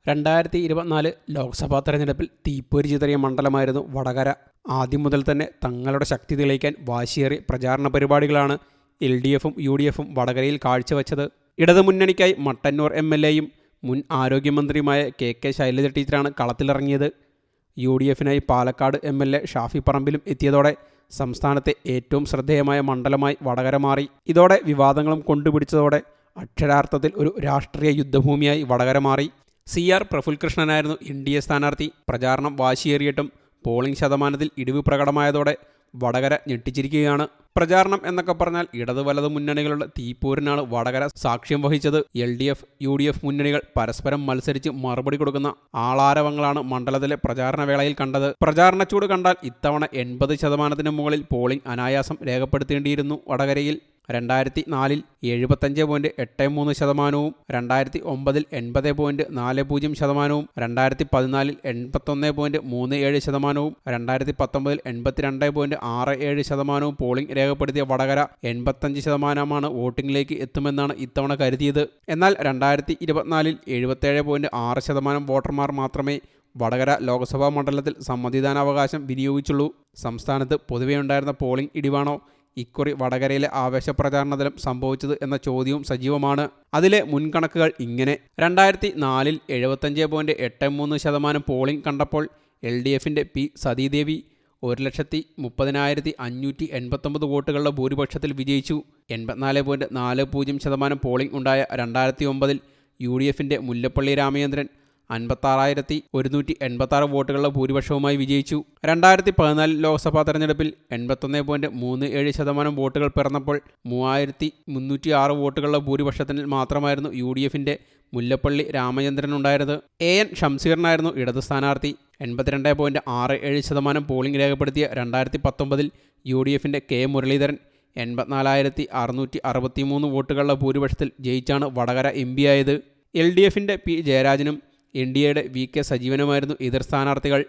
2024 ലോക്സഭാ തെരഞ്ഞെടുപ്പിൽ തീപ്പൊരി ചിതറിയ മണ്ഡലമായിരുന്നു വടകര. ആദ്യം മുതൽ തന്നെ തങ്ങളുടെ ശക്തി തെളിയിക്കാൻ വാശിയേറിയ പ്രചാരണ പരിപാടികളാണ് LDFും UDFും വടകരയിൽ കാഴ്ചവെച്ചത്. ഇടതുമുന്നണിക്കായി മട്ടന്നൂർ MLAയും മുൻ ആരോഗ്യമന്ത്രിയുമായ KK ശൈലജ ടീച്ചറാണ് കളത്തിലിറങ്ങിയത്. UDFിനായി പാലക്കാട് MLA ഷാഫി പറമ്പിലും എത്തിയതോടെ സംസ്ഥാനത്തെ ഏറ്റവും ശ്രദ്ധേയമായ മണ്ഡലമായി വടകര മാറി. ഇതോടെ വിവാദങ്ങളും കൊണ്ടുപിടിച്ചതോടെ അക്ഷരാർത്ഥത്തിൽ ഒരു രാഷ്ട്രീയ യുദ്ധഭൂമിയായി വടകര മാറി. CR പ്രഫുൽകൃഷ്ണനായിരുന്നു NDA സ്ഥാനാർത്ഥി. പ്രചാരണം വാശിയേറിയിട്ടും പോളിംഗ് ശതമാനത്തിൽ ഇടിവ് പ്രകടമായതോടെ വടകര ഞെട്ടിച്ചിരിക്കുകയാണ്. പ്രചാരണം എന്നൊക്കെ പറഞ്ഞാൽ ഇടത് വലത് മുന്നണികളുടെ തീപ്പോരിനാണ് വടകര സാക്ഷ്യം വഹിച്ചത്. LDF UDF മുന്നണികൾ പരസ്പരം മത്സരിച്ച് മറുപടി കൊടുക്കുന്ന ആളാരവങ്ങളാണ് മണ്ഡലത്തിലെ പ്രചാരണ വേളയിൽ കണ്ടത്. പ്രചാരണച്ചൂട് കണ്ടാൽ ഇത്തവണ 80% മുകളിൽ പോളിംഗ് അനായാസം രേഖപ്പെടുത്തേണ്ടിയിരുന്നു വടകരയിൽ. 2004 75.83%, 2009 80.40%, 2014 81.37%, 2019 82.67% പോളിംഗ് രേഖപ്പെടുത്തിയ വടകര 85% വോട്ടിംഗിലേക്ക് എത്തുമെന്നാണ് ഇത്തവണ കരുതിയത്. എന്നാൽ 2024 77.6% വോട്ടർമാർ മാത്രമേ വടകര ലോക്സഭാ മണ്ഡലത്തിൽ സമ്മതിദാനാവകാശം വിനിയോഗിച്ചുള്ളൂ. സംസ്ഥാനത്ത് പൊതുവെ ഉണ്ടായിരുന്ന പോളിംഗ് ഇടിവാണോ ഇക്കുറി വടകരയിലെ ആവേശപ്രചാരണത്തിലും സംഭവിച്ചത് എന്ന ചോദ്യവും സജീവമാണ്. അതിലെ മുൻകണക്കുകൾ ഇങ്ങനെ: 2004 75.83% പോളിംഗ് കണ്ടപ്പോൾ LDFിൻ്റെ P സതീദേവി 1,30,589 വോട്ടുകളുടെ ഭൂരിപക്ഷത്തിൽ വിജയിച്ചു. 84.40% പോളിംഗ് ഉണ്ടായ 2009 UDFിൻ്റെ മുല്ലപ്പള്ളി രാമചന്ദ്രൻ 56,186 വോട്ടുകളുടെ ഭൂരിപക്ഷവുമായി വിജയിച്ചു. 2014 ലോക്സഭാ തെരഞ്ഞെടുപ്പിൽ 81.37% വോട്ടുകൾ പിറന്നപ്പോൾ 3,306 വോട്ടുകളുടെ ഭൂരിപക്ഷത്തിൽ മാത്രമായിരുന്നു UDFിൻ്റെ മുല്ലപ്പള്ളി രാമചന്ദ്രനുണ്ടായിരുന്നത്. AN ഷംസീറിനായിരുന്നു ഇടത് സ്ഥാനാർത്ഥി. 82.67% പോളിംഗ് രേഖപ്പെടുത്തിയ 2019 UDFിൻ്റെ K മുരളീധരൻ 84,663 വോട്ടുകളുടെ ഭൂരിപക്ഷത്തിൽ ജയിച്ചാണ് വടകര MP ആയത്. LDFിൻ്റെ P ജയരാജനും NDAയുടെ VK സജീവനുമായിരുന്നു എതിർ സ്ഥാനാർത്ഥികൾ.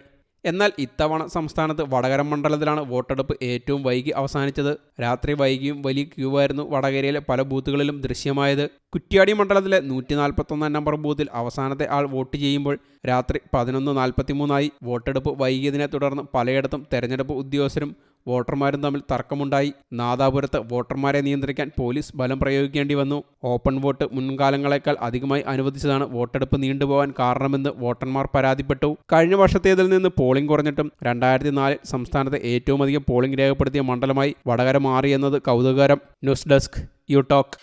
എന്നാൽ ഇത്തവണ സംസ്ഥാനത്ത് വടകര മണ്ഡലത്തിലാണ് വോട്ടെടുപ്പ് ഏറ്റവും വൈകി അവസാനിച്ചത്. രാത്രി വൈകിയും വലിയ ക്യൂവായിരുന്നു വടകരയിലെ പല ബൂത്തുകളിലും ദൃശ്യമായത്. കുറ്റ്യാടി മണ്ഡലത്തിലെ 141 നമ്പർ ബൂത്തിൽ അവസാനത്തെ ആൾ വോട്ട് ചെയ്യുമ്പോൾ രാത്രി 11:43 വോട്ടെടുപ്പ് വൈകിയതിനെ തുടർന്ന് പലയിടത്തും തെരഞ്ഞെടുപ്പ് ഉദ്യോഗസ്ഥരും വോട്ടർമാരും തമ്മിൽ തർക്കമുണ്ടായി. നാദാപുരത്ത് വോട്ടർമാരെ നിയന്ത്രിക്കാൻ പോലീസ് ബലം പ്രയോഗിക്കേണ്ടി വന്നു. ഓപ്പൺ വോട്ട് മുൻകാലങ്ങളെക്കാൾ അധികമായി അനുവദിച്ചതാണ് വോട്ടെടുപ്പ് നീണ്ടുപോകാൻ കാരണമെന്ന് വോട്ടർമാർ പരാതിപ്പെട്ടു. കഴിഞ്ഞ വർഷത്തേതിൽ നിന്ന് പോളിംഗ് കുറഞ്ഞിട്ടും 2004 സംസ്ഥാനത്തെ ഏറ്റവും അധികം പോളിംഗ് രേഖപ്പെടുത്തിയ മണ്ഡലമായി വടകര മാറിയെന്നത് കൗതുകകരം. News desk you talk.